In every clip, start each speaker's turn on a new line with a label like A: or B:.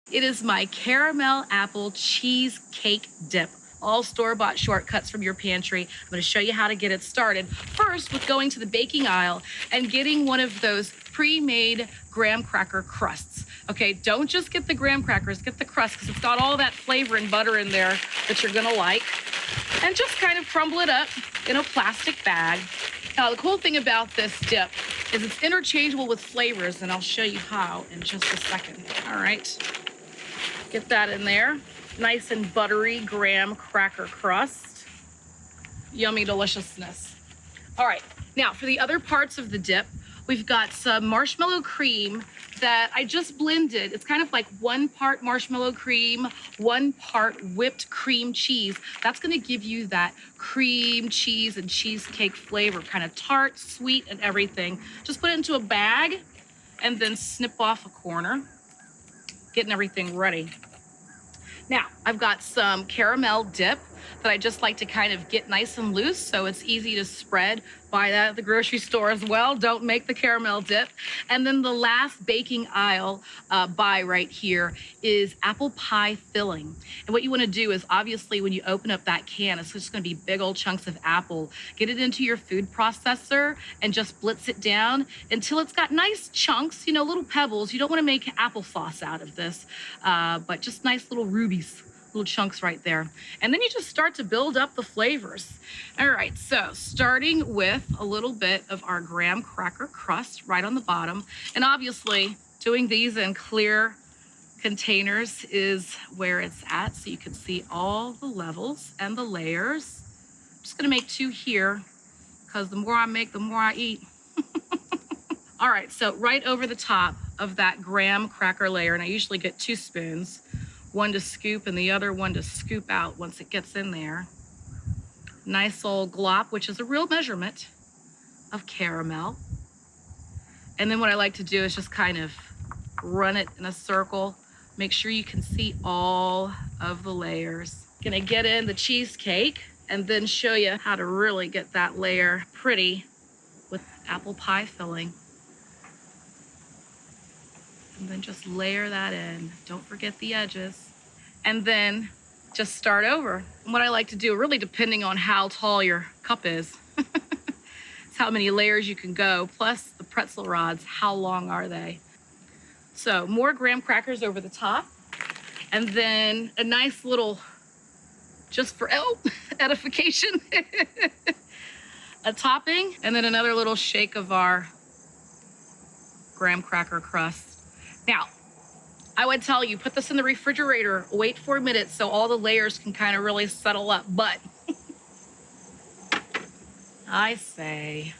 A: It is my Caramel Apple Cheesecake Dip. All store-bought shortcuts from your pantry. I'm going to show you how to get it started. First, with going to the baking aisle and getting one of those pre-made graham cracker crusts. Okay, don't just get the graham crackers, get the crust because it's got all that flavor and butter in there that you're going to like. And just kind of crumble it up in a plastic bag. Now, the cool thing about this dip is it's interchangeable with flavors, and I'll show you how in just a second. All right, get that in there. Nice and buttery graham cracker crust. Yummy deliciousness. All right, now for the other parts of the dip, we've got some marshmallow cream that I just blended. It's kind of like 1 part marshmallow cream, 1 part whipped cream cheese. That's gonna give you that cream cheese and cheesecake flavor, kind of tart, sweet, and everything. Just put it into a bag and then snip off a corner, getting everything ready. Now, I've got some caramel dip that I just like to kind of get nice and loose so it's easy to spread. Buy that at the grocery store as well. Don't make the caramel dip. And then the last baking aisle buy right here is apple pie filling. And what you want to do is obviously when you open up that can, it's just going to be big old chunks of apple. Get it into your food processor and just blitz it down until it's got nice chunks, you know, little pebbles. You don't want to make applesauce out of this, but just nice little rubies. Little chunks right there. And then you just start to build up the flavors. All right, so starting with a little bit of our graham cracker crust right on the bottom. And obviously doing these in clear containers is where it's at, so you can see all the levels and the layers. I'm just gonna make 2 here because the more I make, the more I eat. All right, so right over the top of that graham cracker layer, and I usually get 2 spoons, 1 to scoop and the other 1 to scoop out once it gets in there. Nice old glop, which is a real measurement of caramel. And then what I like to do is just kind of run it in a circle. Make sure you can see all of the layers. Gonna get in the cheesecake and then show you how to really get that layer pretty with apple pie filling. And then just layer that in. Don't forget the edges. And then just start over. And what I like to do, really depending on how tall your cup is, it's how many layers you can go, plus the pretzel rods, how long are they? So more graham crackers over the top, and then a nice little, just for edification, a topping, and then another little shake of our graham cracker crust. Now, I would tell you, put this in the refrigerator, wait 4 minutes so all the layers can kind of really settle up. But I say,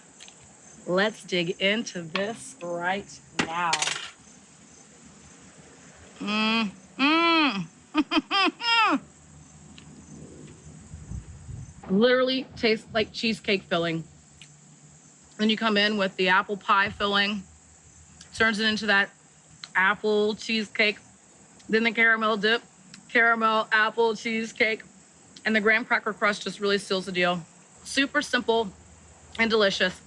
A: let's dig into this right now. Literally tastes like cheesecake filling. Then you come in with the apple pie filling, turns it into that apple cheesecake, then the caramel dip, caramel apple cheesecake, and the graham cracker crust just really seals the deal. Super simple and delicious.